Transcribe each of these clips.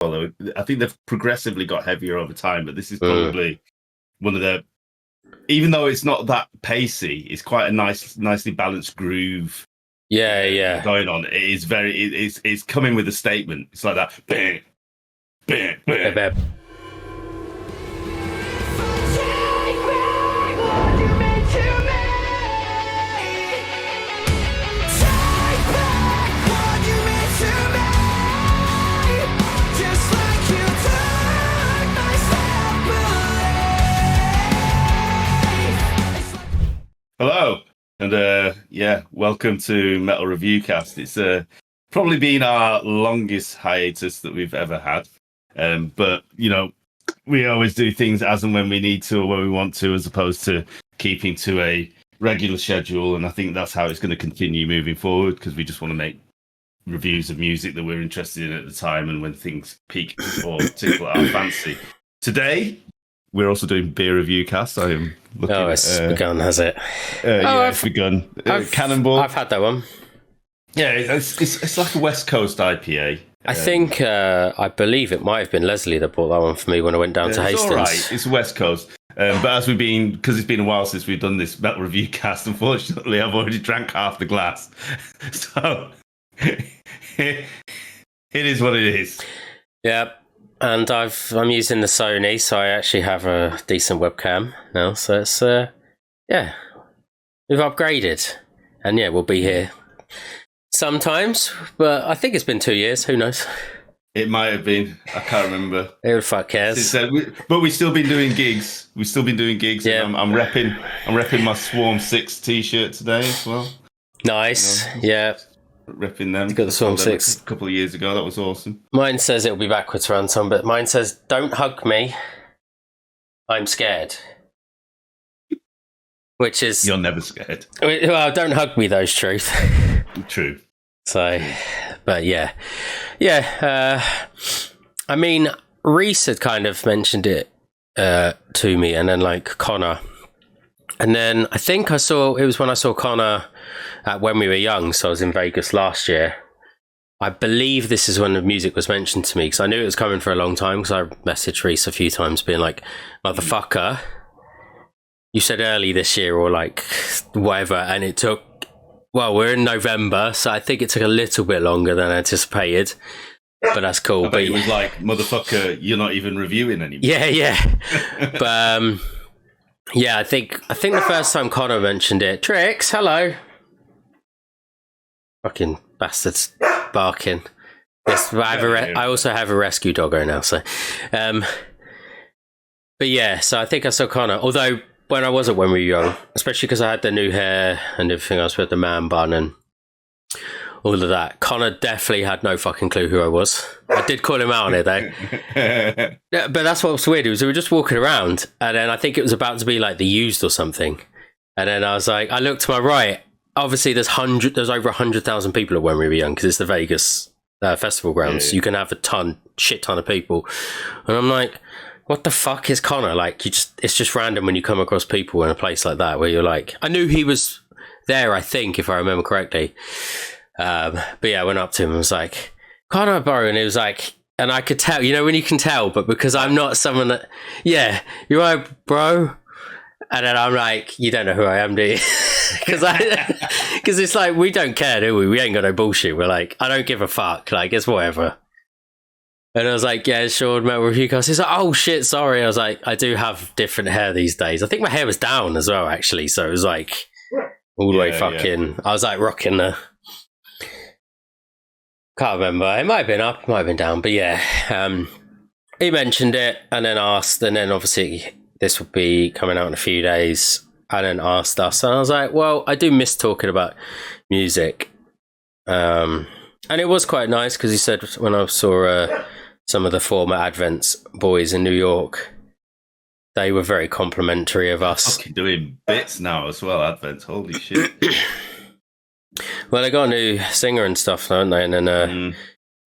well. I think they've progressively got heavier over time, but this is probably one of the, even though it's not that pacey, it's quite a nicely balanced groove. Yeah. Going on. It is it's coming with a statement. It's like that. Bang, bang, bang. Hello, and welcome to Metal Review Cast. It's probably been our longest hiatus that we've ever had, but we always do things as and when we need to or when we want to, as opposed to keeping to a regular schedule. And I think that's how it's going to continue moving forward, because we just want to make reviews of music that we're interested in at the time and when things peak or tickle our fancy. Today, we're also doing beer review cast. I am looking. Oh, it's begun, has it? It's begun. Cannonball. I've had that one. Yeah, it's like a West Coast IPA. I think, I believe it might have been Leslie that bought that one for me when I went down to Hastings. It's all right. It's West Coast. But because it's been a while since we've done this metal review cast, unfortunately, I've already drank half the glass. So it is what it is. Yeah. And I'm using the Sony, so I actually have a decent webcam now. So it's, we've upgraded. And yeah, we'll be here sometimes, but I think it's been 2 years. Who knows? It might have been. I can't remember. Who the fuck cares? But we've still been doing gigs. Yeah. I'm repping my Swarm 6 t-shirt today as well. Nice. Yeah. Repping them. You got the Swarm 6 a couple of years ago. That was awesome. Mine says it'll be backwards around some, but mine says, "Don't hug me. I'm scared." Which is... You're never scared. Well, don't hug me, though, is truth. True. So, but yeah. Yeah. I mean, Reese had kind of mentioned it to me, and then like Connor. And then I think it was when I saw Connor at When We Were Young, so I was in Vegas last year. I believe this is when the music was mentioned to me, because I knew it was coming for a long time, because I messaged Reese a few times being like, "Motherfucker, you said early this year," or like whatever, and it took, well, we're in November, so I think it took a little bit longer than anticipated, but that's cool. But it was like, "Motherfucker, you're not even reviewing anymore." Yeah. But yeah, I think the first time Connor mentioned it, Trix, hello. Fucking bastards barking. Yes, I also have a rescue doggo now, so. But yeah, so I think I saw Connor. Although when I was at When We Were Young, especially because I had the new hair and everything else with the man bun and all of that, Connor definitely had no fucking clue who I was. I did call him out on it though. Yeah, but that's what was weird. We were just walking around, and then I think it was about to be like the Used or something. And then I was like, I looked to my right. Obviously, there's over 100,000 people at When We Were Young, because it's the Vegas festival grounds. Yeah. You can have shit ton of people. And I'm like, what the fuck is Connor? Like, it's just random when you come across people in a place like that, where you're like, I knew he was there, I think, if I remember correctly. But yeah, I went up to him and was like, "Connor, bro," and he was like, and I could tell, when you can tell, but because I'm not someone that, yeah, "You're right, bro," and then I'm like, "You don't know who I am, do you?" Because it's like, we don't care, do we? We ain't got no bullshit. We're like, I don't give a fuck. Like, it's whatever. And I was like, "Yeah, sure, Metal Review Cast." He's like, "Oh shit, sorry." I was like, I do have different hair these days. I think my hair was down as well, actually. So it was like all the way fucking. Yeah. I was like rocking the. Can't remember. It might have been up, might have been down, but yeah. He mentioned it and then asked, and then obviously this will be coming out in a few days, and then asked us, and I was like, well, I do miss talking about music. And it was quite nice, because he said when I saw some of the former Advents boys in New York, they were very complimentary of us. Fucking doing bits now as well, Advents, holy shit. Well, they got a new singer and stuff, don't they? And then a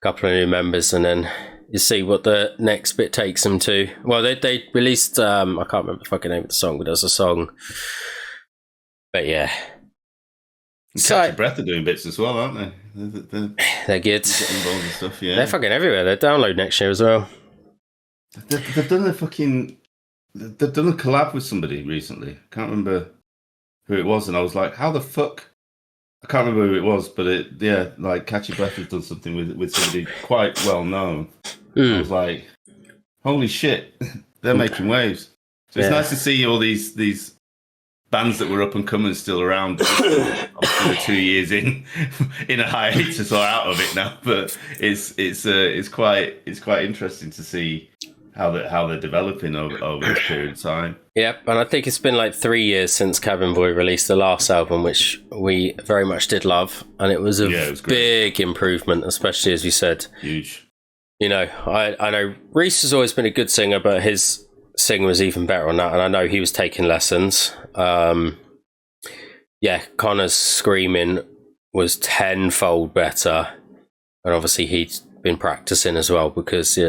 couple of new members, and then you see what the next bit takes them to. Well, they released, I can't remember the fucking name of the song, but there's a song. But yeah. Catch Your Breath are doing bits as well, aren't they? They're good. Getting involved in stuff, yeah. They're fucking everywhere. They're download next year as well. They've done a fucking. They've done a collab with somebody recently. I can't remember who it was, and I was like, "How the fuck?" I can't remember who it was, but like Catchy Breath has done something with somebody quite well known. I was like, "Holy shit, they're making waves." So it's nice to see all these bands that were up and coming still around. Obviously, 2 years in a hiatus or out of it now, but it's quite interesting to see how they're developing over this period of time. Yep, and I think it's been like 3 years since Cabin Boy released the last album, which we very much did love, and it was a big improvement, especially as you said. Huge. You know, I know Reese has always been a good singer, but his singing was even better on that, and I know he was taking lessons. Connor's screaming was tenfold better, and obviously he'd been practicing as well, because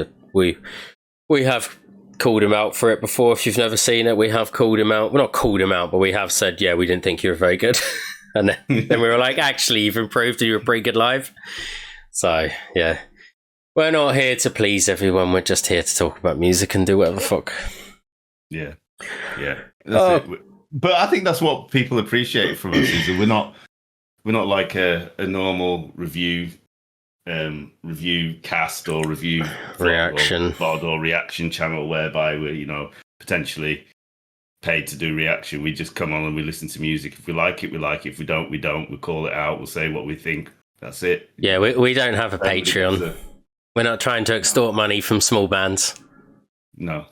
we have called him out for it before. If you've never seen it, we have called him out. Well, not called him out, but we have said, we didn't think you were very good. And then we were like, actually, you've improved and you were pretty good live. So, yeah. We're not here to please everyone. We're just here to talk about music and do whatever the fuck. Yeah. That's it. But I think that's what people appreciate from us, is that we're not like a normal review cast or review reaction or reaction channel whereby we're potentially paid to do reaction. We just come on and we listen to music. If we like it, we like it. If we don't, we don't. We call it out. We'll say what we think. That's it. Yeah, we don't have a Patreon. We're not trying to extort money from small bands. No,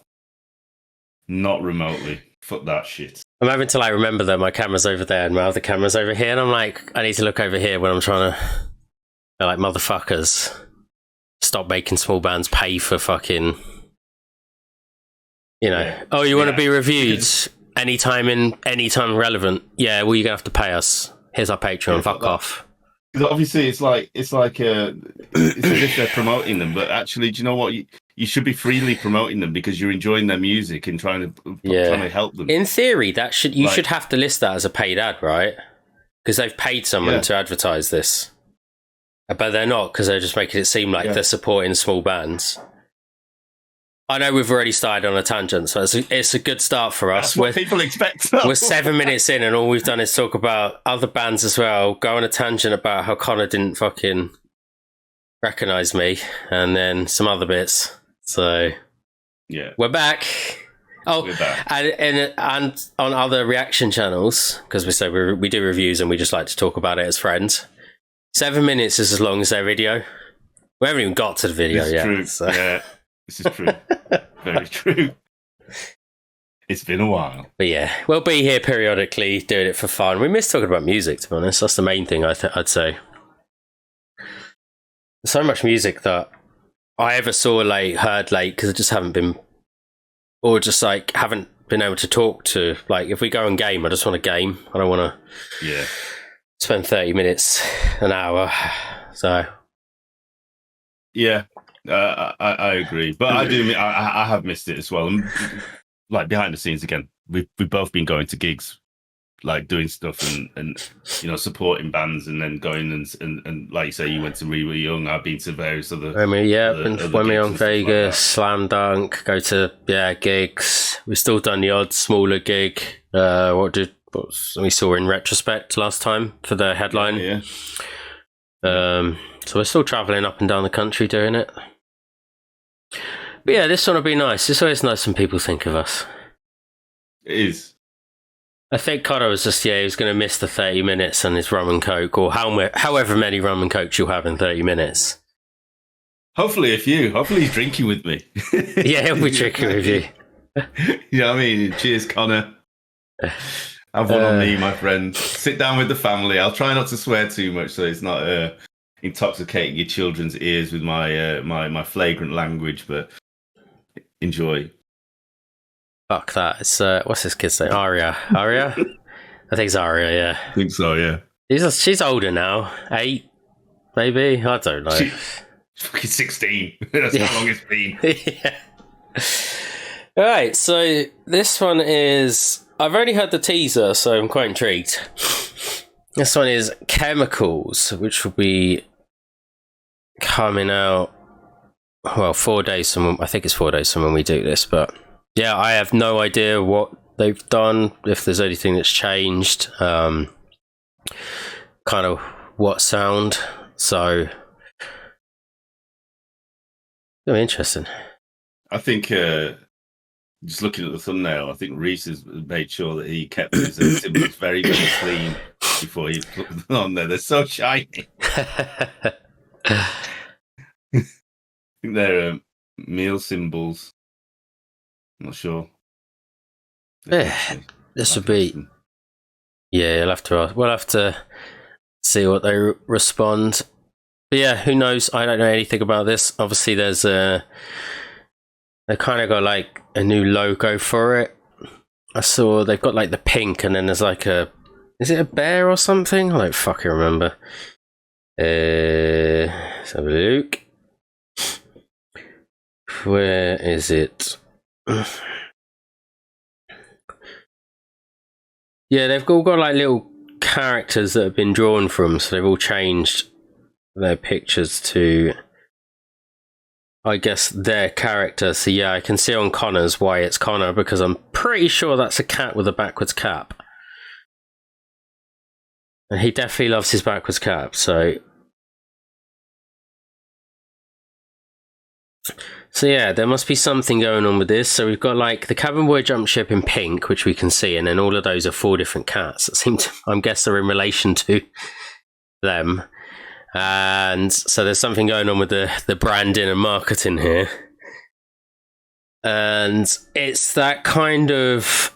not remotely. Fuck that shit. I'm having to remember that my camera's over there and my other camera's over here, and I'm like, I need to look over here when I'm trying to. They're like, motherfuckers, stop making small bands pay for fucking, you want to be reviewed anytime relevant. Yeah, well, you're going to have to pay us. Here's our Patreon, fuck off. Because obviously it's like it's as if they're promoting them, but actually, do you know what? You should be freely promoting them because you're enjoying their music and trying to help them. In theory, you should have to list that as a paid ad, right? Because they've paid someone to advertise this. But they're not, because they're just making it seem like they're supporting small bands. I know we've already started on a tangent, so it's a good start for us. That's what people expect. We're 7 minutes in, and all we've done is talk about other bands as well, go on a tangent about how Connor didn't fucking recognise me, and then some other bits. So, we're back. Oh, we're back. And on other reaction channels, because we say we do reviews and we just like to talk about it as friends. 7 minutes is as long as their video. We haven't even got to the video yet. True. So. Yeah, this is true. Very true. It's been a while. But yeah, we'll be here periodically doing it for fun. We miss talking about music, to be honest. That's the main thing I'd say. There's so much music that I ever saw heard because I just haven't been, or just haven't been able to talk to. If we go and game, I just want to game. I don't want to spend 30 minutes, an hour. So yeah, I agree, but I have missed it as well. And behind the scenes again, we've both been going to gigs, doing stuff and supporting bands, and then going and like you say, you went to We Were Young. I've been to various other when we were on Vegas, Slam Dunk, go to gigs. We've still done the odd smaller gig. What we saw in retrospect last time for the headline. So we're still travelling up and down the country doing it. But yeah, this one will be nice. It's always nice when people think of us. It is. I think Connor was just, he was going to miss the 30 minutes and his rum and coke, or however many rum and cokes you'll have in 30 minutes. Hopefully a few. Hopefully he's drinking with me. Yeah, he'll be drinking with you. You know what I mean? Cheers, Connor. Have one on me, my friend. Sit down with the family. I'll try not to swear too much so it's not intoxicating your children's ears with my flagrant language, but enjoy. Fuck that. It's what's this kid's name? Aria? I think it's Aria, yeah. I think so, yeah. She's older now. 8, maybe? I don't know. She's fucking 16. That's how long it's been. Yeah. Alright, so this one is... I've only heard the teaser, so I'm quite intrigued. This one is Chemicals, which will be coming out. Well, 4 days from I think it's 4 days from when we do this, but yeah, I have no idea what they've done, if there's anything that's changed, kind of what sound. So, very interesting. I think just looking at the thumbnail, I think Reese has made sure that he kept his symbols very, very clean before he put them on there. They're so shiny. I think they're meal symbols. I'm not sure. Yeah, this would be. Yeah, we'll have to see what they respond. But yeah, who knows? I don't know anything about this. Obviously, they kind of got like a new logo for it. I saw they've got like the pink, and then there's like is it a bear or something? I don't fucking remember. Let's have a look. Where is it? Yeah, they've all got like little characters that have been drawn from, so they've all changed their pictures to, I guess, their character. So yeah, I can see on Connor's why it's Connor, because I'm pretty sure that's a cat with a backwards cap. And he definitely loves his backwards cap, so yeah, there must be something going on with this. So we've got like the cabin boy jump ship in pink, which we can see, and then all of those are 4 different cats that seem to, I guess, they're in relation to them. And so there's something going on with the branding and marketing here. And it's that kind of,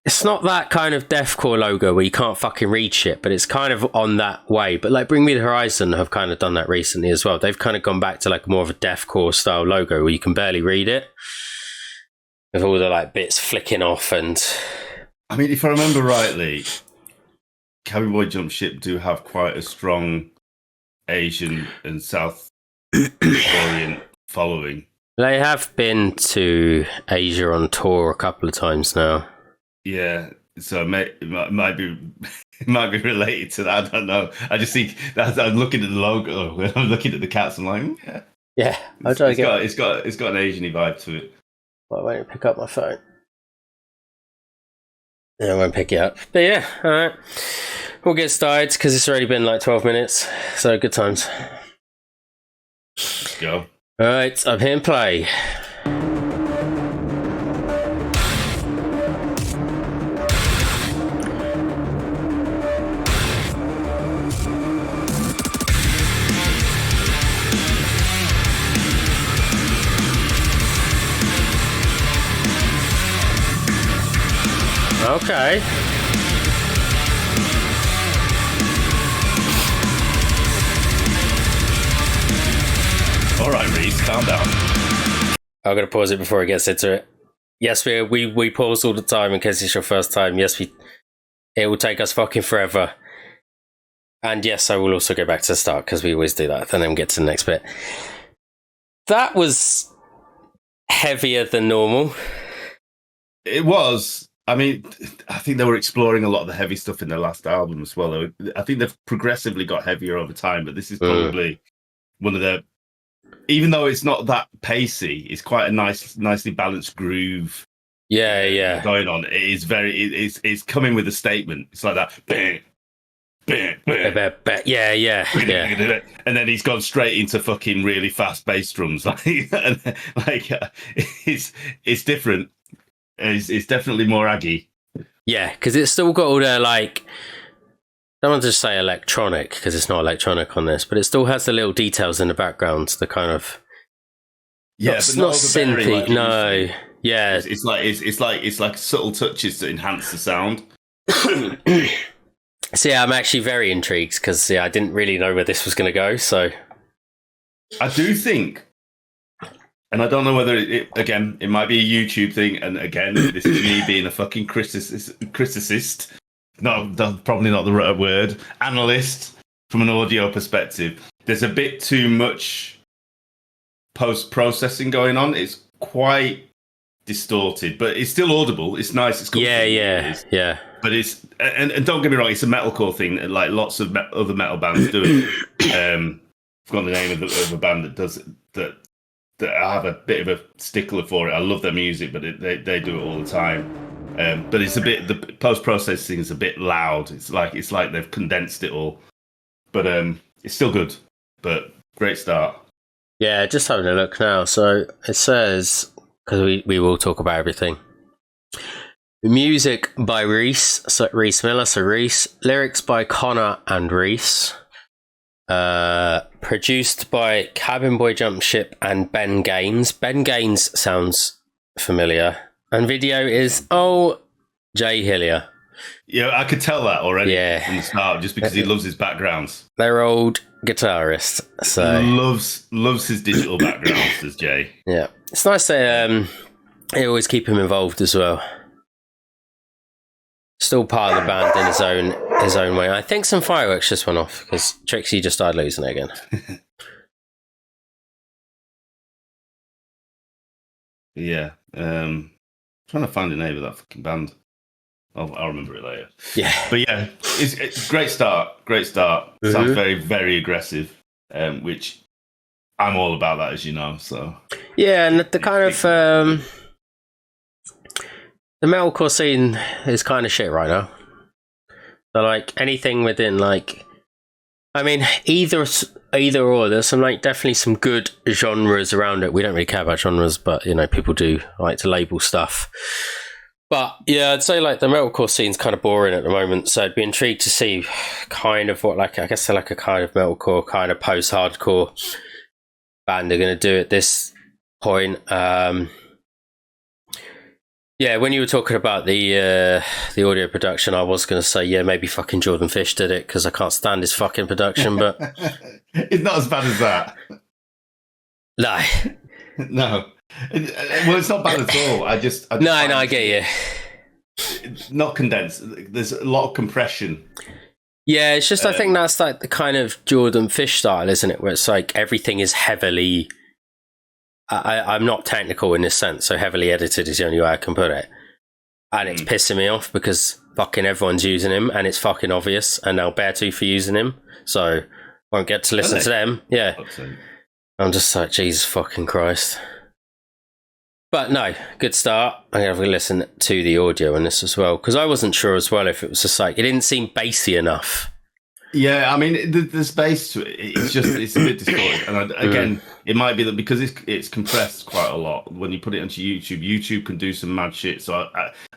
it's not that kind of deathcore logo where you can't fucking read shit, but it's kind of on that way. But like Bring Me the Horizon have kind of done that recently as well. They've kind of gone back to like more of a deathcore style logo where you can barely read it, with all the like bits flicking off. And I mean, if I remember rightly, Cabin Boy Jump Ship do have quite a strong Asian and South Korean following. They have been to Asia on tour a couple of times now. Yeah, so it might be related to that. I don't know. I just think that I'm looking at the logo, when I'm looking at the cats, I'm like, yeah. I'll try to it's got an Asian-y vibe to it. Well, I won't pick up my phone. Yeah, I won't pick it up. But yeah, all right. We'll get started because it's already been like 12 minutes. So good times. Let's go. All right, I'm hitting play. Okay. All right, Reese, calm down. I'm going to pause it before it gets into it. Yes, we pause all the time in case it's your first time. Yes, it will take us fucking forever. And yes, I will also go back to the start because we always do that and then get to the next bit. That was heavier than normal. It was. I mean, I think they were exploring a lot of the heavy stuff in their last album as well. I think they've progressively got heavier over time, but this is probably one of their, even though it's not that pacey, it's quite a nicely balanced groove. Yeah. Going on. It is it's coming with a statement. It's like that. Yeah. And then he's gone straight into fucking really fast bass drums. It's different. It's definitely more Aggie. Yeah, because it's still got all the like, I don't want to just say electronic because it's not electronic on this, but it still has the little details in the background, the kind of it's not synthy. Like no, yeah, it's like subtle touches to enhance the sound. So yeah, I'm actually very intrigued because I didn't really know where this was going to go. So I do think. And I don't know whether it might be a YouTube thing. And again, this is me being a fucking criticist. No, probably not the right word. Analyst from an audio perspective. There's a bit too much post-processing going on. It's quite distorted, but it's still audible. It's nice. It's cool. Yeah. But it's, and don't get me wrong, it's a metalcore thing. Like lots of other metal bands do it. forgotten the name of a band that does that. That I have a bit of a stickler for it. I love their music, but they do it all the time. But it's a bit, the post processing is a bit loud. It's like they've condensed it all, but it's still good. But great start. Yeah, just having a look now. So it says, because we will talk about everything. Music by Reese Miller, so Reese. Lyrics by Connor and Reese. Produced by Cabin Boy Jumpship and Ben Gaines. Ben Gaines sounds familiar. And video is Jay Hillier. Yeah, I could tell that already from the start, just because he loves his backgrounds. They're old guitarist, so loves his digital backgrounds, does Jay. Yeah, it's nice that they always keep him involved as well. Still part of the band in his own way. I think some fireworks just went off because Trixie just started losing it again. Yeah, trying to find the name of that fucking band. I'll remember it later. Yeah, but yeah, it's great start. Great start. Mm-hmm. Sounds very, very aggressive, which I'm all about that, as you know. So yeah, and the kind of the metalcore scene is kind of shit right now. So like anything within like, I mean, either or. There's some like definitely some good genres around it. We don't really care about genres, but you know, people do like to label stuff. But yeah, I'd say like the metalcore scene's kind of boring at the moment. So I'd be intrigued to see kind of what like I guess they're like a kind of metalcore, kind of post-hardcore band they're going to do at this point. Yeah, when you were talking about the audio production, I was going to say, yeah, maybe fucking Jordan Fish did it because I can't stand his fucking production, but... It's not as bad as that. No. No. Well, it's not bad at all. I get you. Not condensed. There's a lot of compression. Yeah, it's just, I think that's like the kind of Jordan Fish style, isn't it? Where it's like everything is heavily... I'm not technical in this sense, so heavily edited is the only way I can put it. And it's pissing me off because fucking everyone's using him and it's fucking obvious. And now Beartooth are using him, so won't get to listen to them. Yeah. I'm just like, Jesus fucking Christ. But no, good start. I'm going to have a listen to the audio in this as well, because I wasn't sure as well if it was just like, it didn't seem bassy enough. Yeah, I mean, the space to it, it's a bit distorted. And again, it might be that because it's compressed quite a lot, when you put it onto YouTube can do some mad shit. So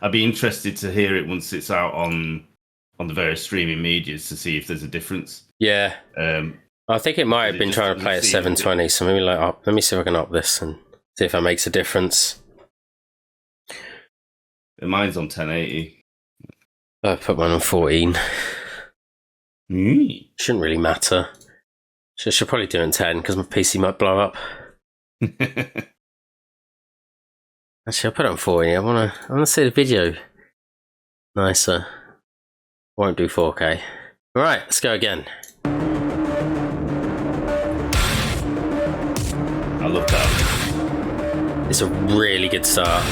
I'd be interested to hear it once it's out on the various streaming medias to see if there's a difference. Yeah. I think it might have been trying to play at 720, so maybe like, let me see if I can up this and see if that makes a difference. Mine's on 1080. I put mine on 14. Shouldn't really matter. Should probably do it in 10 because my PC might blow up. Actually, I'll put it on 14. I wanna see the video nicer. Won't do 4K. Alright, let's go again. I love that. It's a really good start.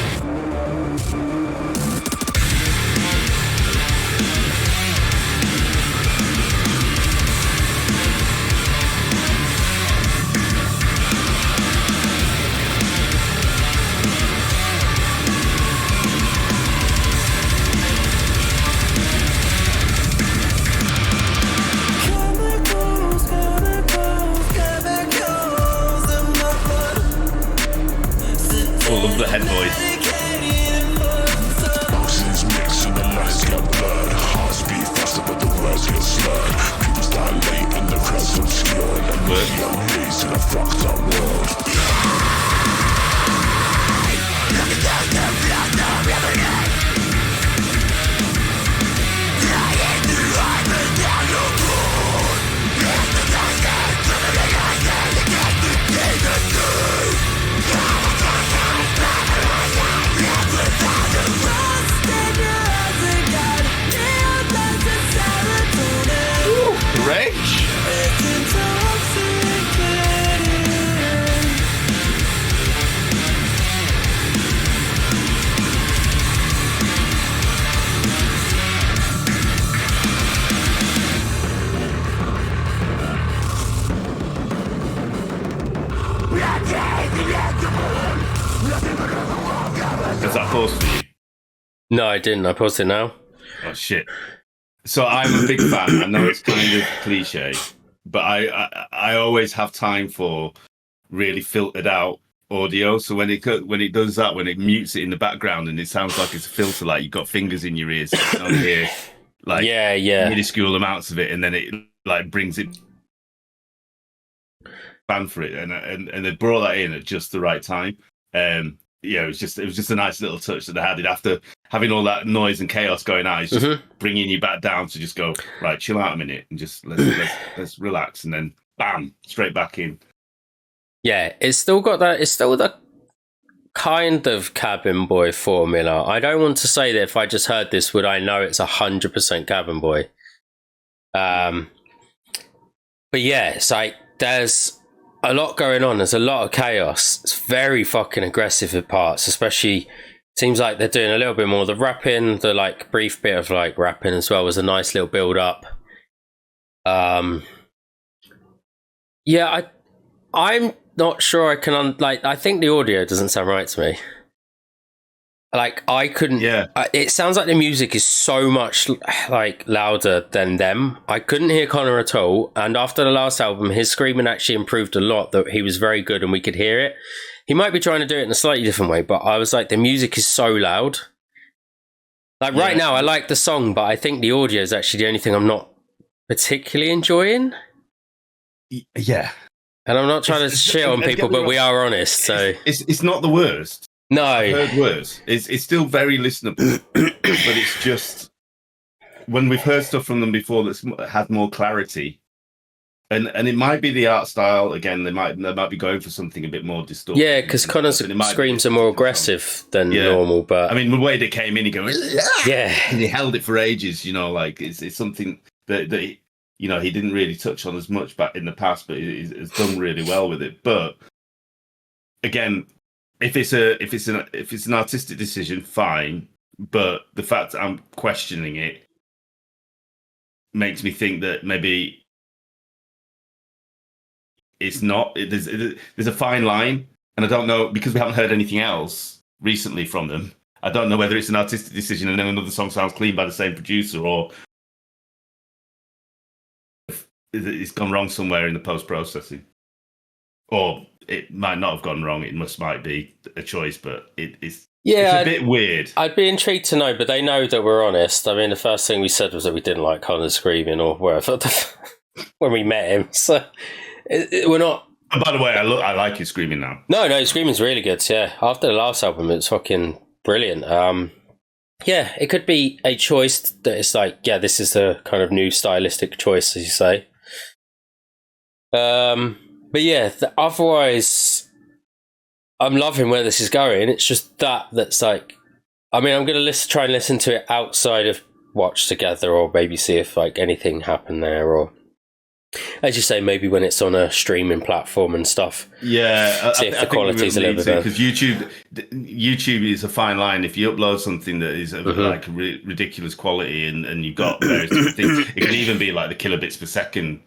Love the head voice. Oxygen's mixed and the lights get blurred. Hearts beat faster but the words get slurred. People start late and the crowd's obscured. And we're young days in a fucked up world. Looking down the blood of every night. Lying driving down your road. It's the darkest, driven the light and the gas to pay the dues. Rage. Has that paused for you? No, I didn't. I paused it now. Oh shit! So I'm a big fan. I know it's kind of cliche, but I always have time for really filtered out audio. So when it does that, when it mutes it in the background and it sounds like it's a filter, like you've got fingers in your ears, so you can only hear like minuscule amounts of it, and then it like brings it fan for it, and they brought that in at just the right time. It was just a nice little touch that they had it after having all that noise and chaos going on. It's just bringing you back down to just go right, chill out a minute and just let's relax, and then bam, straight back in. Yeah, it's still got that. It's still the kind of Cabin Boy formula. I don't want to say that if I just heard this, would I know it's 100% Cabin Boy. But yeah, it's like there's a lot going on. There's a lot of chaos. It's very fucking aggressive at parts, especially. Seems like they're doing a little bit more. The rapping, the like brief bit of like rapping as well was a nice little build up. Yeah, I'm not sure I can I think the audio doesn't sound right to me. Like I couldn't. Yeah. It sounds like the music is so much like louder than them. I couldn't hear Connor at all. And after the last album, his screaming actually improved a lot. That he was very good and we could hear it. He might be trying to do it in a slightly different way, but I was like, the music is so loud. Like right now, I like the song, but I think the audio is actually the only thing I'm not particularly enjoying. Yeah. And I'm not trying to shit on people, but we are honest. So it's not the worst. No, I've heard worse. It's still very listenable, but it's just when we've heard stuff from them before that's had more clarity, and it might be the art style again. They might be going for something a bit more distorted. Yeah, because Connor's screams are more aggressive than normal. But I mean, the way they came in, he goes, yeah, and he held it for ages. Like it's something that he didn't really touch on as much back in the past, but he's done really well with it. But again, if it's an artistic decision, fine. But the fact that I'm questioning it makes me think that maybe it's not. There's a fine line, and I don't know, because we haven't heard anything else recently from them. I don't know whether it's an artistic decision and then another song sounds clean by the same producer, or it's gone wrong somewhere in the post-processing. Or it might not have gone wrong. It might be a choice, but it's a bit weird. I'd be intrigued to know, but they know that we're honest. I mean, the first thing we said was that we didn't like Connor screaming or wherever when we met him. So we're not. And by the way, I like his screaming now. No, screaming's really good. Yeah, after the last album, it's fucking brilliant. Yeah, it could be a choice that it's like, yeah, this is a kind of new stylistic choice, as you say. But yeah, otherwise, I'm loving where this is going. It's just that's like, I mean, I'm going to try and listen to it outside of Watch Together, or maybe see if like anything happened there, or as you say, maybe when it's on a streaming platform and stuff. Yeah, see if the quality's a little bit better. Because YouTube is a fine line. If you upload something that is of like ridiculous quality and you've got various different things, it can even be like the kilobits per second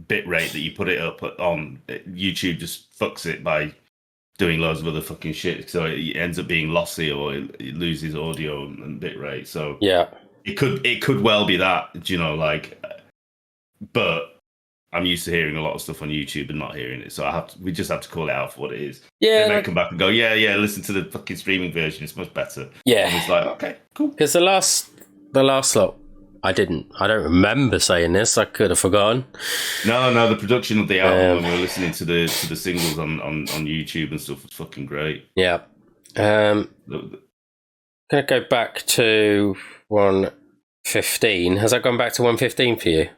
bit rate that you put it up on. YouTube just fucks it by doing loads of other fucking shit, so it ends up being lossy, or it loses audio and bit rate. So yeah, it could well be that, but I'm used to hearing a lot of stuff on YouTube and not hearing it, so we just have to call it out for what it is. Yeah, they come back and go, yeah, listen to the fucking streaming version; it's much better. Yeah, and it's like, okay, cool. Because the last lot, I don't remember saying this. I could have forgotten. No, the production of the album when we were listening to the singles on YouTube and stuff was fucking great. Yeah. Gonna go back to 115. Has that gone back to 115 for you?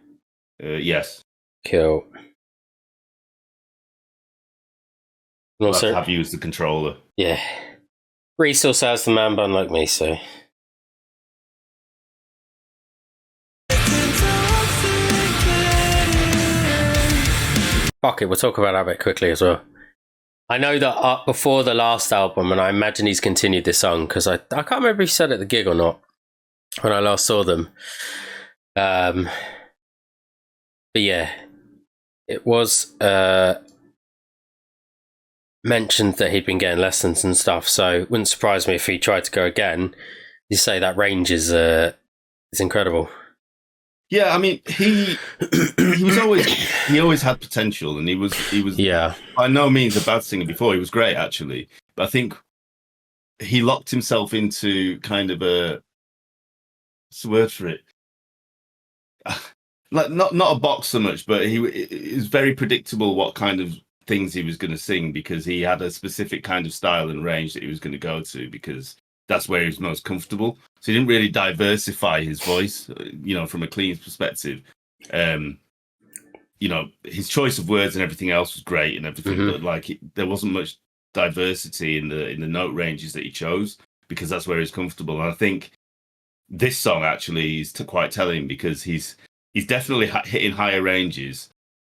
Yes. Cool. Also, have used the controller. Yeah. Resource has the man bun like me, so. Fuck it, we'll talk about that a bit quickly as well. I know that before the last album, and I imagine he's continued this song, because I can't remember if he said at the gig or not when I last saw them. But yeah, it was mentioned that he'd been getting lessons and stuff, so it wouldn't surprise me if he tried to go again. You say that range is incredible. Yeah, I mean, he always had potential, and he was by no means a bad singer before. He was great, actually, but I think he locked himself into kind of what's the word for it? Like not a box so much, but it was very predictable what kind of things he was going to sing, because he had a specific kind of style and range that he was going to go to, because that's where he was most comfortable. So he didn't really diversify his voice, from a clean perspective. His choice of words and everything else was great and everything, but there wasn't much diversity in the note ranges that he chose, because that's where he's comfortable. And I think this song actually is quite telling, because he's definitely hitting higher ranges,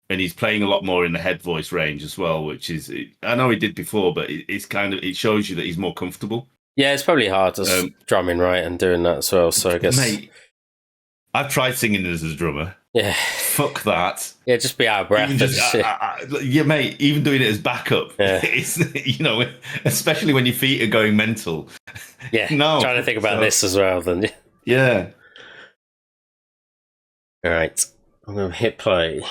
and he's playing a lot more in the head voice range as well, which is, I know he did before, but it shows you that he's more comfortable. Yeah, it's probably hard to drumming right and doing that as well. So I guess, mate, I've tried singing as a drummer. Yeah, fuck that. Yeah, just be out of breath. Yeah, mate. Even doing it as backup, it's especially when your feet are going mental. Yeah, no, trying to think about this as well. Then, yeah. All right, I'm going to hit play.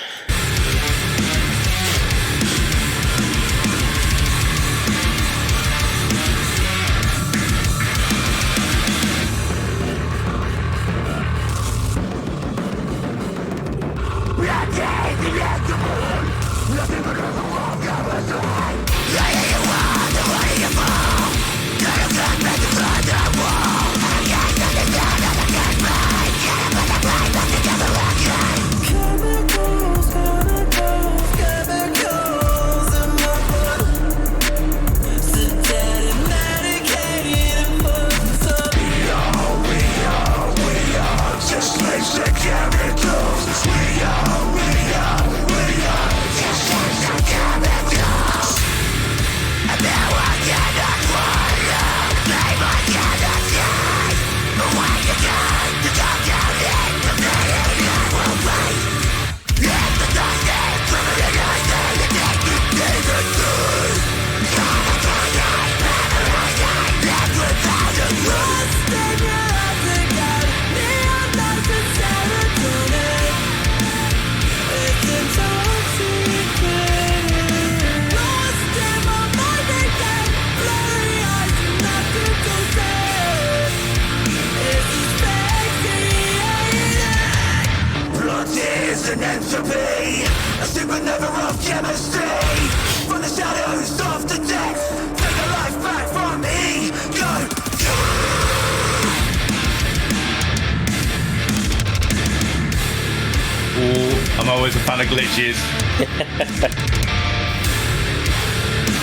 I'm always a fan of glitches.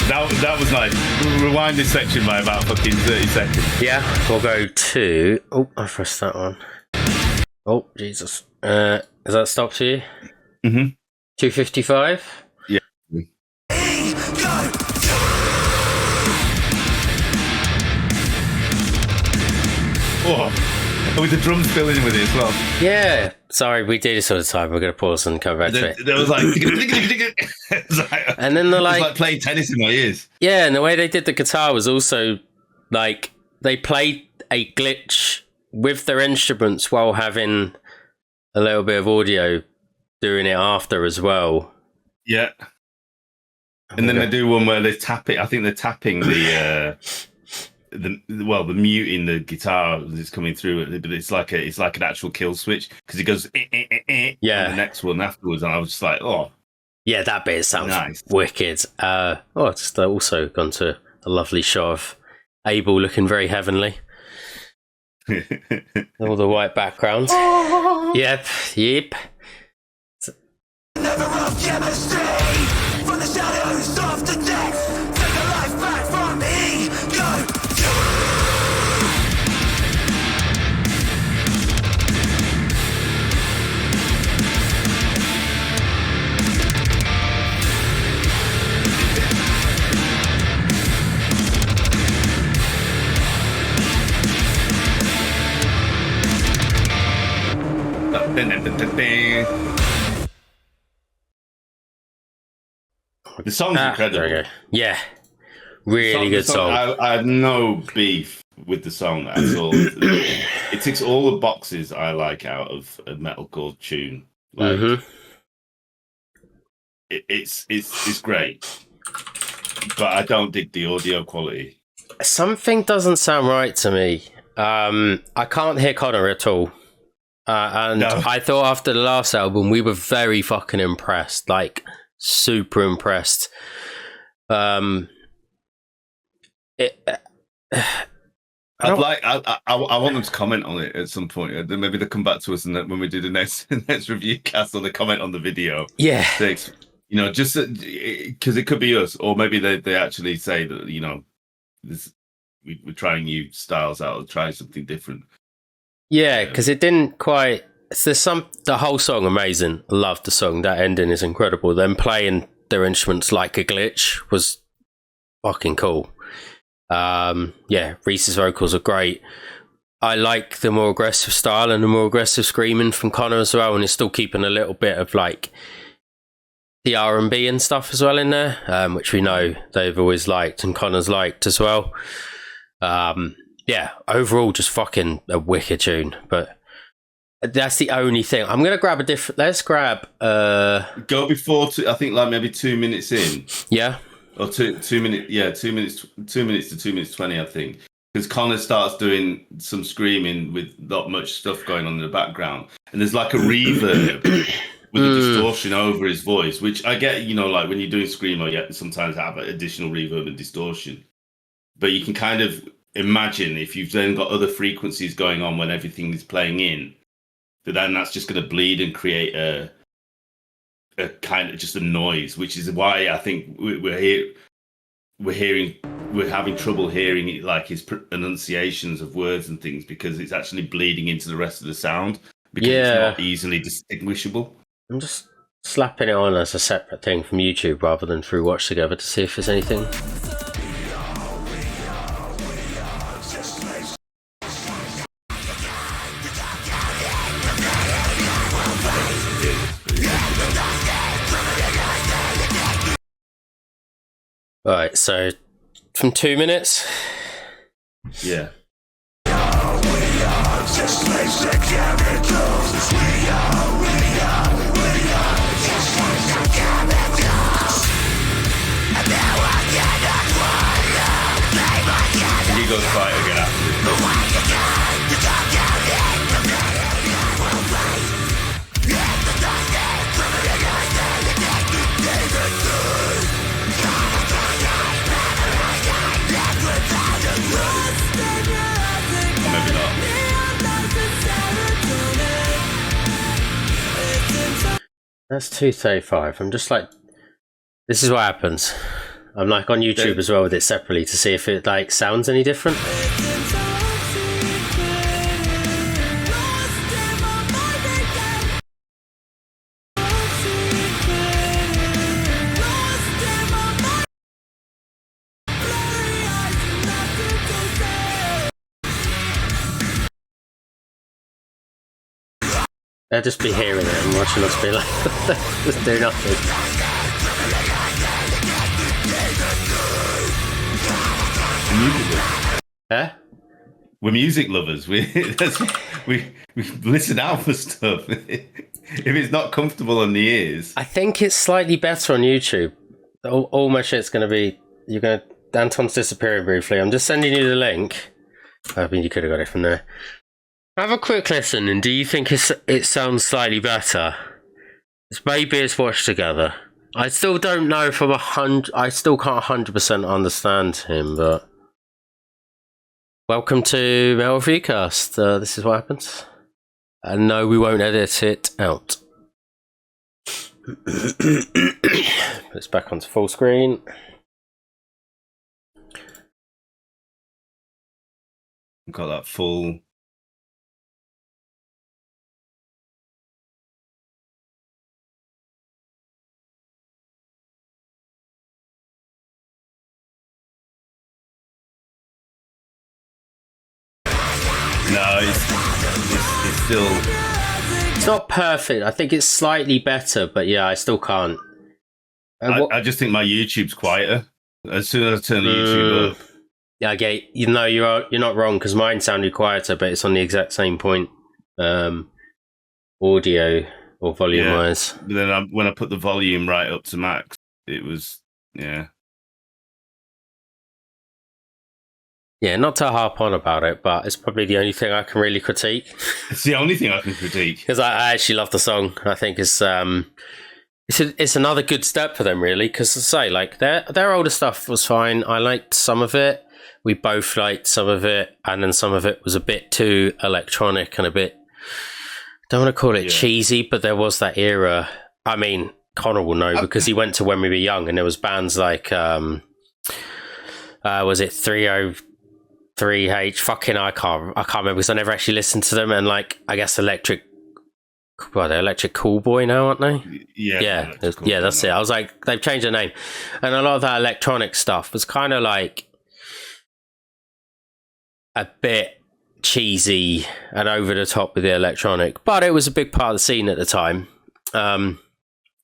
That was nice. Rewind this section by about fucking 30 seconds. Yeah, we'll go to... Oh, I pressed that one. Oh, Jesus. Has that stopped for you? Mm-hmm. 255? Yeah. Oh. With the drums filling in with it as well. Yeah. Sorry, we do this all the time. We're going to pause and come back to it. There was like... and then they're like... It was like playing tennis in my ears. Yeah, and the way they did the guitar was also like... They played a glitch with their instruments while having a little bit of audio doing it after as well. Yeah. And then they do one where they tap it. I think they're tapping the muting the guitar that's coming through, but it's like an actual kill switch, because it goes yeah. On the next one afterwards, and I was just like, oh yeah, that bit sounds nice. Wicked. Just also gone to a lovely shot of Abel looking very heavenly. All the white background. Yep. Never of chemistry, from the shadows of the death, take a life back from me, go. The song's incredible. Yeah. Really good song. I have no beef with the song at all. It ticks all the boxes I like out of a metalcore tune. Like, it's great, but I don't dig the audio quality. Something doesn't sound right to me. I can't hear Connor at all. And no. I thought after the last album, we were very fucking impressed. Like, super impressed. I want them to comment on it at some point. Maybe they'll come back to us and when we do the next review cast, or they comment on the video. Yeah. You know, just because it could be us, or maybe they actually say that, you know, we're trying new styles out, or trying something different. Yeah, because it didn't quite. The whole song amazing. I love the song. That ending is incredible. Them playing their instruments like a glitch was fucking cool. Yeah, Reese's vocals are great. I like the more aggressive style and the more aggressive screaming from Connor as well, and it's still keeping a little bit of like the R&B and stuff as well in there, which we know they've always liked and Connor's liked as well. Yeah, overall just fucking a wicked tune, but that's the only thing. I'm gonna grab a different. Let's grab. Go before I think like maybe 2 minutes in. Yeah. Or 2 minutes. Yeah, 2 minutes. 2 minutes to 2 minutes 20. I think because Connor starts doing some screaming with not much stuff going on in the background, and there's like a reverb with a distortion over his voice, which I get. You know, like when you're doing screamo, you sometimes have additional reverb and distortion, but you can kind of imagine if you've then got other frequencies going on when everything is playing in, then that's just going to bleed and create a kind of just a noise, which is why I think we're having trouble hearing it, like his pronunciations of words and things, because it's actually bleeding into the rest of the sound because it's not easily distinguishable. I'm just slapping it on as a separate thing from YouTube rather than through Watch Together to see if there's anything. Alright, so from 2 minutes. Yeah. He goes quiet again after this. That's 2:35. I'm just like, this is what happens. I'm like on YouTube as well with it separately to see if it like sounds any different. They'll just be hearing it and watching us be like, just do nothing. Huh? We're music lovers. We listen out for stuff. If it's not comfortable on the ears, I think it's slightly better on YouTube. All my shit's going to be. Anton's disappearing briefly. I'm just sending you the link. I mean, you could have got it from there. Have a quick listen, and do you think it sounds slightly better? Maybe it's Watched Together. I still don't know if I still can't 100% understand him, but welcome to Metal Reviewcast. This is what happens. And no, we won't edit it out. Put this back onto full screen. Got that full. No, it's still. It's not perfect. I think it's slightly better, but yeah, I still can't. I just think my YouTube's quieter. As soon as I turn the YouTube up. Yeah, I get. You know, you're not wrong because mine sounded quieter, but it's on the exact same point, audio or volume wise. But then when I put the volume right up to max, it was Yeah, not to harp on about it, but it's probably the only thing I can really critique. it's the only thing I can critique Because I actually love the song. I think it's another good step for them, really. Because as I say, like their older stuff was fine. I liked some of it. We both liked some of it, and then some of it was a bit too electronic and a bit. Don't want to call it cheesy, but there was that era. I mean, Connor will know because he went to When We Were Young, and there was bands like was it 303H? Fucking I can't remember because I never actually listened to them. And like I guess Electric Cool Boy now, aren't they? Yeah, that's it. I was like, they've changed their name, and a lot of that electronic stuff was kind of like a bit cheesy and over the top with the electronic, but it was a big part of the scene at the time.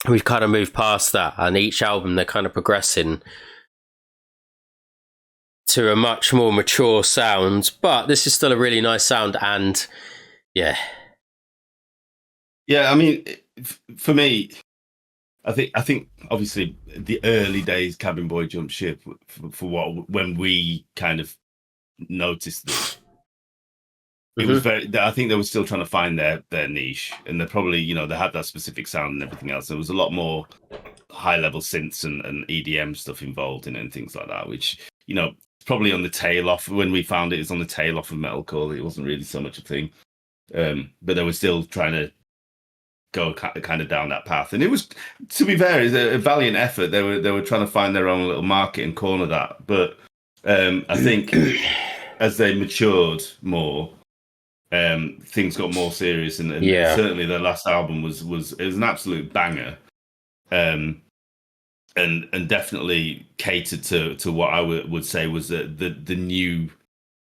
We've kind of moved past that, and each album they're kind of progressing to a much more mature sound, but this is still a really nice sound. And I mean, for me, I think obviously the early days Cabin Boy jumped ship for when we kind of noticed this. It was I think they were still trying to find their niche, and they're probably, they had that specific sound and everything else. There was a lot more high level synths and EDM stuff involved in it and things like that, which, probably on the tail off. When we found it was on the tail off of metalcore. It wasn't really so much a thing. But they were still trying to go kind of down that path. And it was, to be fair, it's a valiant effort. They were trying to find their own little market and corner that. But I think as they matured more, things got more serious, and certainly their last album was an absolute banger, and definitely catered to what I would say was the new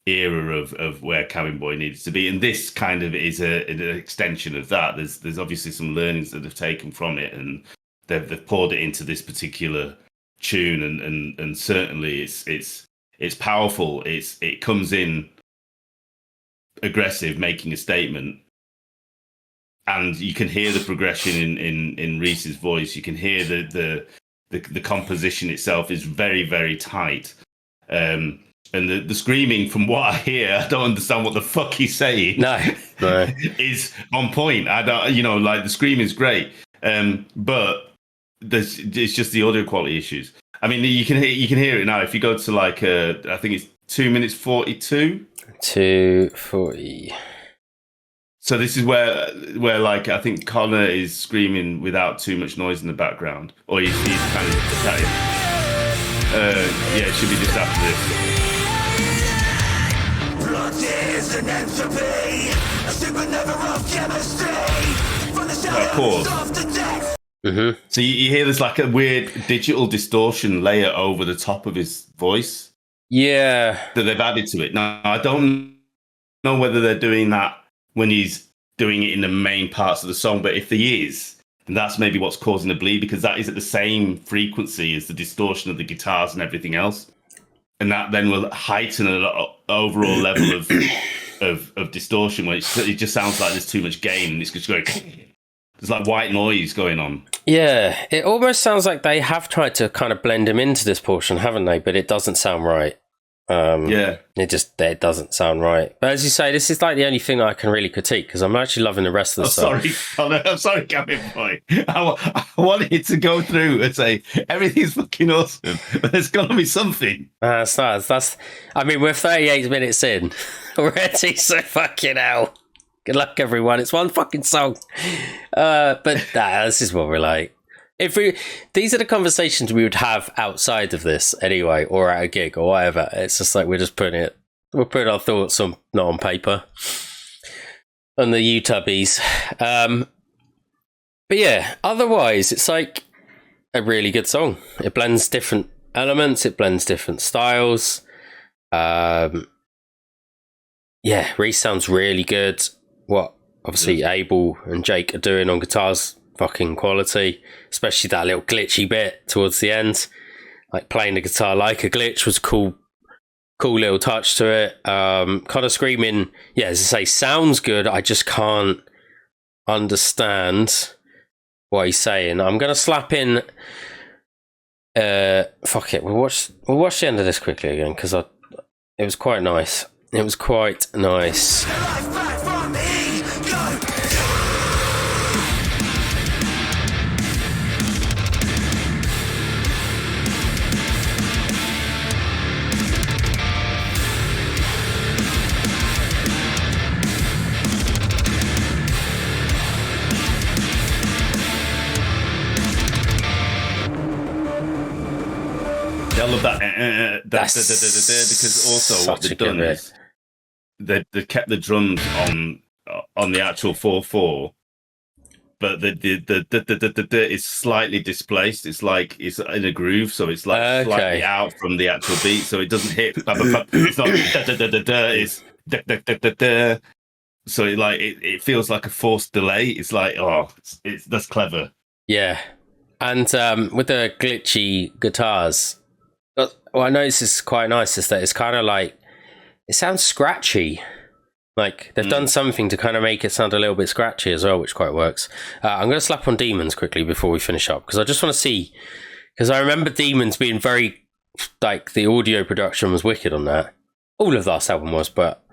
era of where Cabin Boy needed to be, and this kind of is an extension of that. There's obviously some learnings that they've taken from it, and they've poured it into this particular tune, and certainly it's powerful. It comes in aggressive, making a statement, and you can hear the progression in Reese's voice. You can hear the composition itself is very, very tight, and the screaming, from what I hear, I don't understand what the fuck he's saying. No. Is on point. I don't, like the screaming is great, but it's just the audio quality issues. I mean, you can hear it now if you go to like I think it's 2 minutes 42. 2:40. So this is where like I think Connor is screaming without too much noise in the background, or he's kind of chatting. It should be just after this. Blood is an entropy, a supernova of chemistry. From the shadows of the death. Mm-hmm. So you hear there's like a weird digital distortion layer over the top of his voice. Yeah. That they've added to it. Now, I don't know whether they're doing that when he's doing it in the main parts of the song, but if he is, then that's maybe what's causing the bleed, because that is at the same frequency as the distortion of the guitars and everything else. And that then will heighten an overall level of distortion, where it just sounds like there's too much gain, and it's just going... There's like white noise going on. Yeah, it almost sounds like they have tried to kind of blend him into this portion, haven't they? But it doesn't sound right. It doesn't sound right. But as you say, this is like the only thing I can really critique, because I'm actually loving the rest of the stuff. I'm sorry, Cabin Boy. I wanted to go through and say everything's fucking awesome, but there's got to be something. That's. I mean, we're 38 minutes in already, so fucking hell. Good luck, everyone. It's one fucking song. But this is what we're like. These are the conversations we would have outside of this anyway, or at a gig or whatever. It's just like we're putting our thoughts not on paper, on the YouTubies. But yeah, otherwise it's like a really good song. It blends different elements. It blends different styles. Reese sounds really good. What obviously Abel and Jake are doing on guitars, fucking quality, especially that little glitchy bit towards the end. like playing the guitar like a glitch was cool little touch to it. Kind of screaming, yeah, as I say, sounds good. I just can't understand what he's saying. I'm gonna slap in. Fuck it. We'll watch the end of this quickly again because it was quite nice. It was quite nice. I love that, because also what they've done is they kept the drums on the actual 4/4, but the is slightly displaced. It's like it's in a groove, so it's like slightly out from the actual beat, so it doesn't hit. It's not it's so it feels like a forced delay. It's like that's clever. Yeah, and with the glitchy guitars. What I noticed is quite nice is that it's kind of like it sounds scratchy. Like they've done something to kind of make it sound a little bit scratchy as well, which quite works. I'm going to slap on Demons quickly before we finish up because I just want to see, because I remember Demons being very, like, the audio production was wicked on that. All of the last album was, but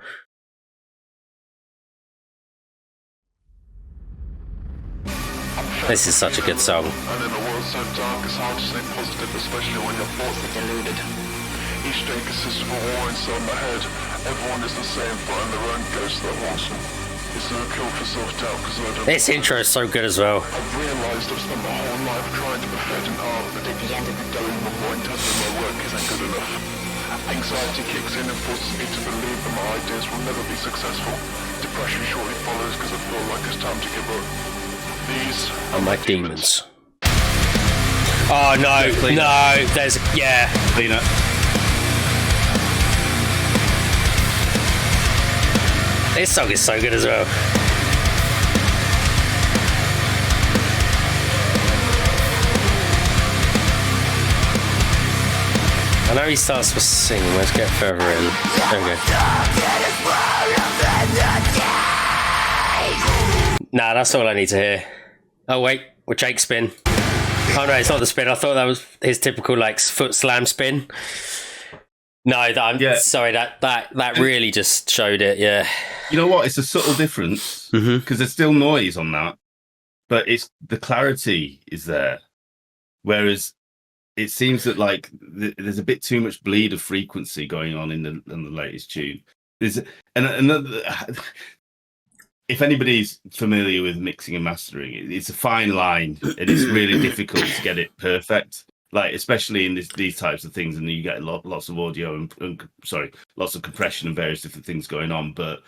this is such a good song. And in a world so dark, it's hard to stay positive, especially when your thoughts are deluded. Each day consists of a war inside my head. Everyone is the same, fighting their own ghost that haunts them. It's no cure for self-doubt because I don't... This intro is so good as well. I've realised I've spent my whole life trying to perfect an art, but at the end of the day, my point tells me my work isn't good enough. Anxiety kicks in and forces me to believe that my ideas will never be successful. Depression shortly follows because I feel like it's time to give up. These are my demons. Oh no, there's Clean up. This song is so good as well. I know he starts with singing. Let's get further in. There we go. Nah, that's all I need to hear. Oh wait, with Jake spin. Oh no, it's not the spin. I thought that was his typical like foot slam spin. No, sorry. That really just showed it. Yeah. You know what? It's a subtle difference because there's still noise on that, but it's the clarity is there. Whereas it seems that like there's a bit too much bleed of frequency going on in the latest tune. There's another. If anybody's familiar with mixing and mastering, it's a fine line, and it's really difficult to get it perfect. Like especially in these types of things, and you get lots of audio and lots of compression and various different things going on. But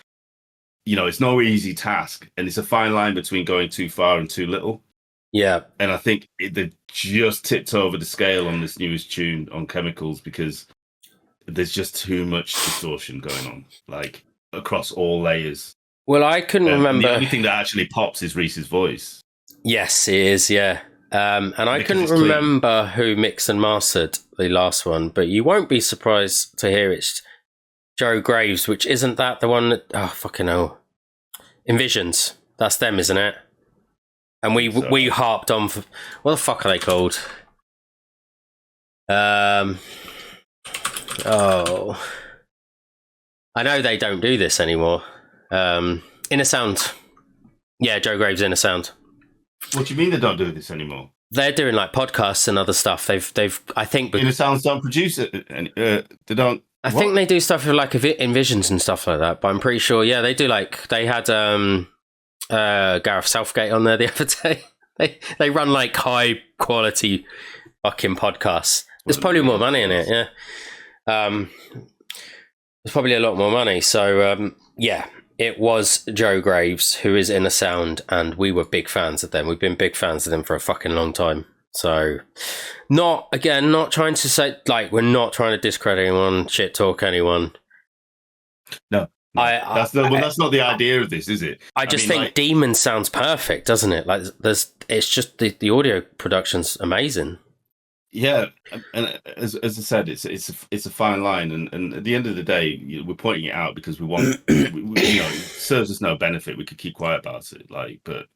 you know, it's no easy task, and it's a fine line between going too far and too little. Yeah, and I think they just tipped over the scale on this newest tune on Chemicals because there's just too much distortion going on, like across all layers. Well, I couldn't remember. The only thing that actually pops is Reese's voice. Yes, it is. Yeah. And I couldn't remember who mixed and mastered the last one, but you won't be surprised to hear it's Joe Graves, which isn't that the one that... Oh, fucking hell. Envisions. That's them, isn't it? And we harped on for... What the fuck are they called? Oh. I know they don't do this anymore. Inner Sound. Yeah, Joe Graves, Inner Sound. What do you mean they don't do this anymore? They're doing like podcasts and other stuff. They've I think Inner Sounds don't produce it. They don't. I think they do stuff with like Envisions and stuff like that. But I'm pretty sure, yeah, they do. Like they had Gareth Southgate on there the other day. They run like high quality fucking podcasts. There's probably more money in it. Yeah, there's probably a lot more money. So yeah. It was Joe Graves, who is Inner Sound, and we were big fans of them. We've been big fans of them for a fucking long time. So, not trying to say, like, we're not trying to discredit anyone, shit talk anyone. No. That's not the idea of this, is it? I just think like, Demon sounds perfect, doesn't it? Like, it's just the audio production's amazing. Yeah, and as I said, it's a fine line, and at the end of the day, we're pointing it out because we want, it serves us no benefit. We could keep quiet about it, like, but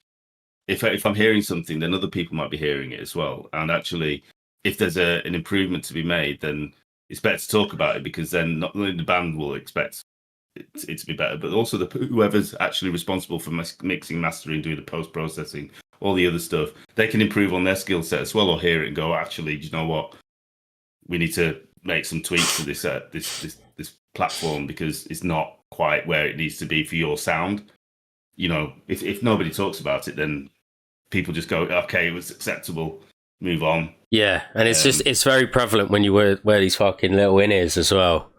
if I'm hearing something, then other people might be hearing it as well. And actually, if there's an improvement to be made, then it's better to talk about it because then not only the band will expect it to be better, but also whoever's actually responsible for mixing, mastering, doing the post processing, all the other stuff, they can improve on their skill set as well, or hear it and go, actually, do you know what? We need to make some tweaks to this platform because it's not quite where it needs to be for your sound. If nobody talks about it, then people just go, okay, it was acceptable, move on. Yeah, and it's very prevalent when you wear these fucking little in-ears as well.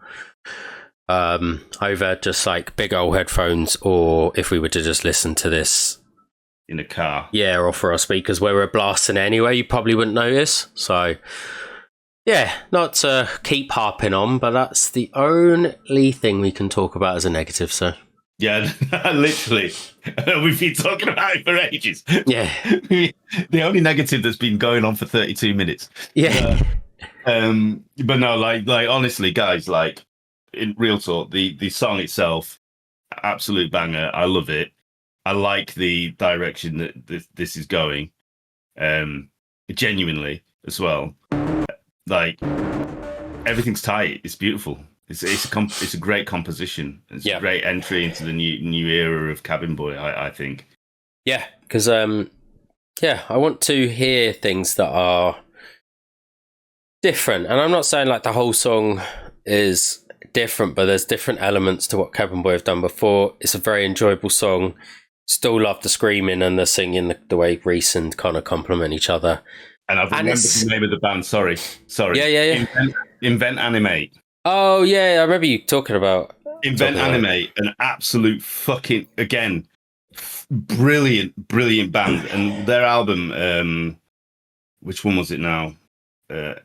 Over just like big old headphones, or if we were to just listen to this in a car. Yeah, or for our speakers where we're blasting anyway, you probably wouldn't notice. So, yeah, not to keep harping on, but that's the only thing we can talk about as a negative, so. Yeah, literally. We've been talking about it for ages. Yeah. The only negative that's been going on for 32 minutes. Yeah. But no, like honestly, guys, like, in real talk, the song itself, absolute banger. I love it. I like the direction that this is going, genuinely as well. Like, everything's tight. It's beautiful. It's a great composition. It's a great entry into the new era of Cabin Boy, I think. Yeah, because I want to hear things that are different, and I'm not saying like the whole song is different, but there's different elements to what Cabin Boy have done before. It's a very enjoyable song. Still love the screaming and the singing, the way Reese and Connor complement each other. And I've remembered the name of the band. Sorry. Yeah. Invent Animate. Oh yeah, I remember you talking about Invent Animate, an absolute fucking brilliant band, and their album. Which one was it now?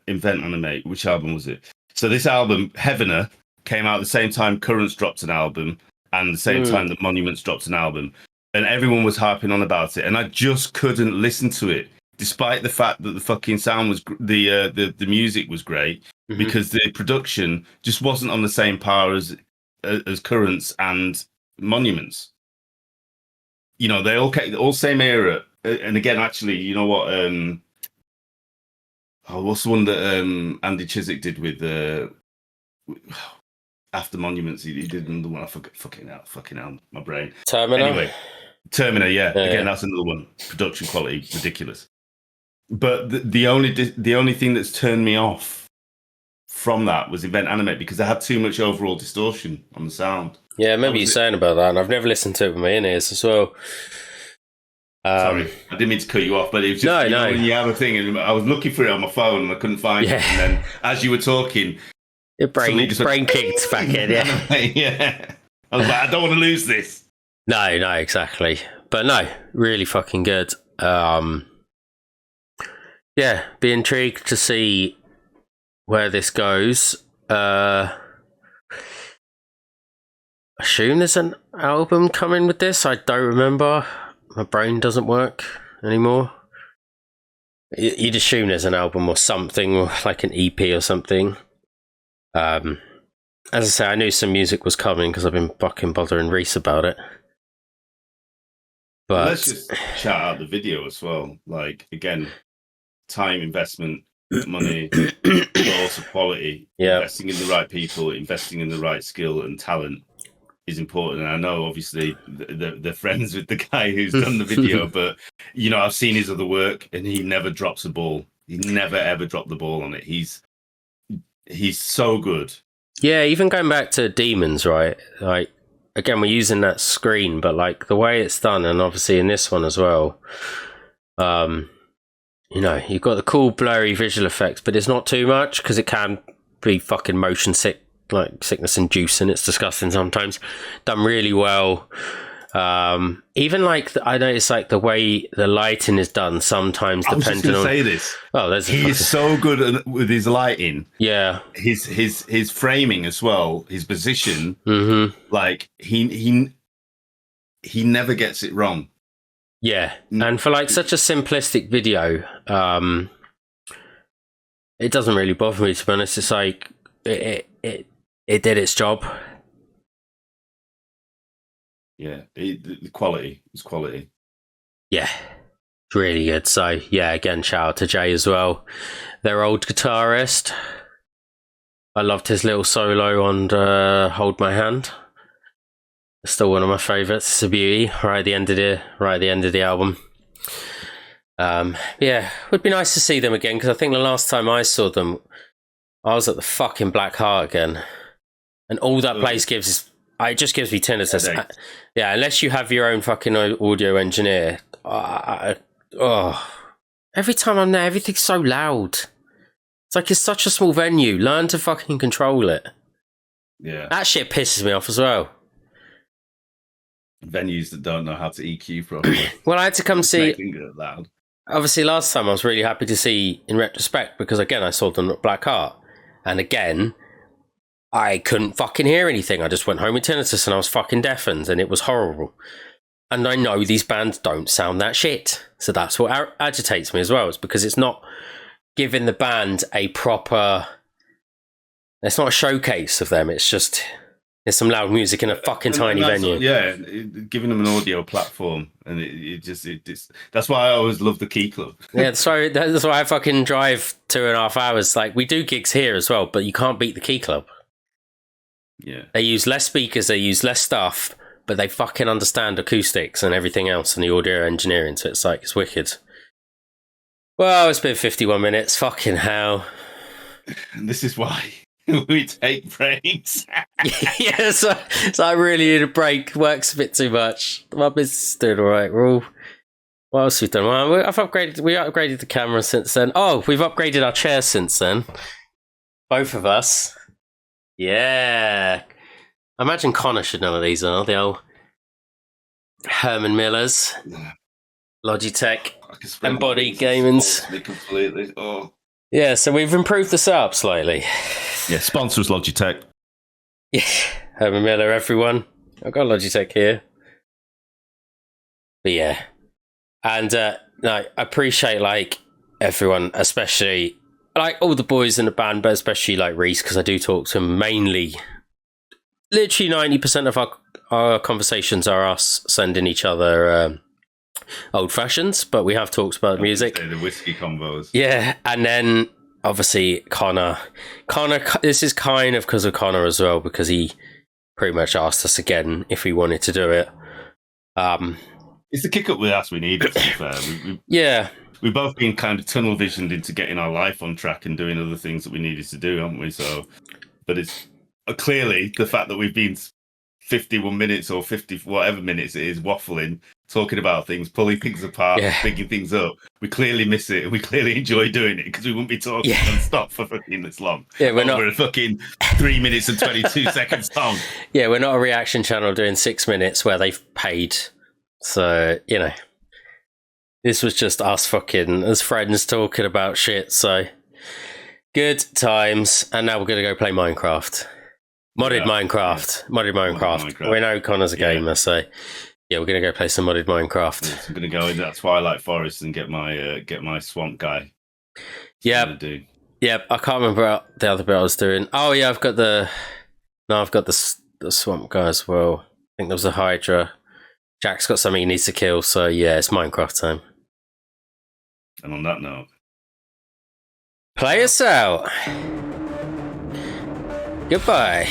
Invent Animate. Which album was it? So this album, Heavener, came out at the same time Currents dropped an album, and the same time that Monuments dropped an album. And everyone was harping on about it, and I just couldn't listen to it, despite the fact that the fucking sound was the music was great, because the production just wasn't on the same par as Currents and Monuments. They all same era, and again, actually, you know what? What's the one that Andy Chiswick did with after Monuments? He did another one. I forget. Fucking hell, my brain. Terminator. Anyway. Terminator, yeah. Again, that's another one. Production quality, ridiculous. But the only thing that's turned me off from that was Invent Animate, because I had too much overall distortion on the sound. Yeah, I remember you saying about that, and I've never listened to it with my in-ears as well. Sorry, I didn't mean to cut you off, but it was just when you have a thing, and I was looking for it on my phone and I couldn't find it. And then as you were talking, your brain kicked back in. Yeah. I was like, I don't want to lose this. No, exactly. But no, really fucking good. Be intrigued to see where this goes. Assume there's an album coming with this. I don't remember. My brain doesn't work anymore. You'd assume there's an album or something, or like an EP or something. As I say, I knew some music was coming because I've been fucking bothering Reese about it. But let's just shout out the video as well. Like, again, time investment, money, but also quality. Yeah. Investing in the right people, investing in the right skill and talent is important. And I know, obviously, they're friends with the guy who's done the video, but, I've seen his other work, and he never drops a ball. He never, ever dropped the ball on it. He's so good. Yeah, even going back to Demons, right? Like, again, we're using that screen, but like the way it's done, and obviously in this one as well, you've got the cool blurry visual effects, but it's not too much because it can be fucking motion sick, like sickness inducing. It's disgusting sometimes. Done really well. Even like I notice like the way the lighting is done sometimes. I was just going to say this. Oh, he's so good with his lighting. Yeah, his framing as well. His position. Like he never gets it wrong. Yeah, and for like such a simplistic video, it doesn't really bother me, to be honest. It's like it did its job. Yeah, the quality is quality. Yeah, it's really good. So yeah, again, shout out to Jay as well, their old guitarist. I loved his little solo on "Hold My Hand." It's still one of my favourites. It's a beauty. Right at the end of the album. Yeah, it would be nice to see them again, because I think the last time I saw them, I was at the fucking Black Heart again, and all that place gives is, it just gives me tinnitus. Yeah, unless you have your own fucking audio engineer. Every time I'm there, everything's so loud. It's like it's such a small venue. Learn to fucking control it. Yeah, that shit pisses me off as well. Venues that don't know how to EQ properly. Well, I had to come see. Loud. Obviously, last time I was really happy to see in retrospect, because again, I saw them at Black Heart, and again, I couldn't fucking hear anything. I just went home with tinnitus and I was fucking deafened, and it was horrible. And I know these bands don't sound that shit, so that's what agitates me as well. It's because it's not giving the band a proper. It's not a showcase of them. It's just there's some loud music in a fucking tiny venue. Yeah, giving them an audio platform, and that's why I always love the Key Club. Yeah, that's why I fucking drive 2.5 hours. Like, we do gigs here as well, but you can't beat the Key Club. Yeah, they use less speakers, they use less stuff, but they fucking understand acoustics and everything else and the audio engineering. So it's like, it's wicked. Well, it's been 51 minutes. Fucking hell. And this is why we take breaks. Yeah, so I really need a break. Works a bit too much. My business is doing all right. What else have we done? Well, we upgraded the camera since then. Oh, we've upgraded our chairs since then. Both of us. Yeah. I imagine Connor should know what these are. The old Herman Miller's, Logitech, Embody Gaming's. Completely. Oh. Yeah, so we've improved the setup slightly. Yeah, sponsors Logitech. Yeah, Herman Miller, everyone. I've got Logitech here. But yeah. And no, I appreciate, like, everyone, especially, like, all the boys in the band, but especially, like, Reese, because I do talk to him mainly. Literally 90% of our conversations are us sending each other old fashions, but we have talked about music. The whiskey combos. Yeah, and then obviously Connor, this is kind of because of Connor as well, because he pretty much asked us again if we wanted to do it. It's the kick up the ass we needed, to be fair. Yeah. We've both been kind of tunnel visioned into getting our life on track and doing other things that we needed to do, haven't we? So, but it's clearly the fact that we've been 51 minutes or 50 whatever minutes it is waffling, talking about things, pulling things apart, picking things up. We clearly miss it, and we clearly enjoy doing it, because we wouldn't be talking non-stop for fucking this long. Yeah, we're a fucking 3 minutes and 22 seconds long. Yeah, we're not a reaction channel doing 6 minutes where they've paid. So, you know, this was just us fucking as friends talking about shit. So good times. And now we're going to go play Minecraft. Modded Minecraft. We know Connor's a gamer, so yeah, we're gonna go play some modded Minecraft. I'm gonna go into that Twilight Forest and get my swamp guy. Yeah, I can't remember what the other bit I was doing. Oh yeah, I've got the swamp guy as well. I think there was a Hydra. Jack's got something he needs to kill, so yeah, it's Minecraft time. And on that note, play us out. Goodbye.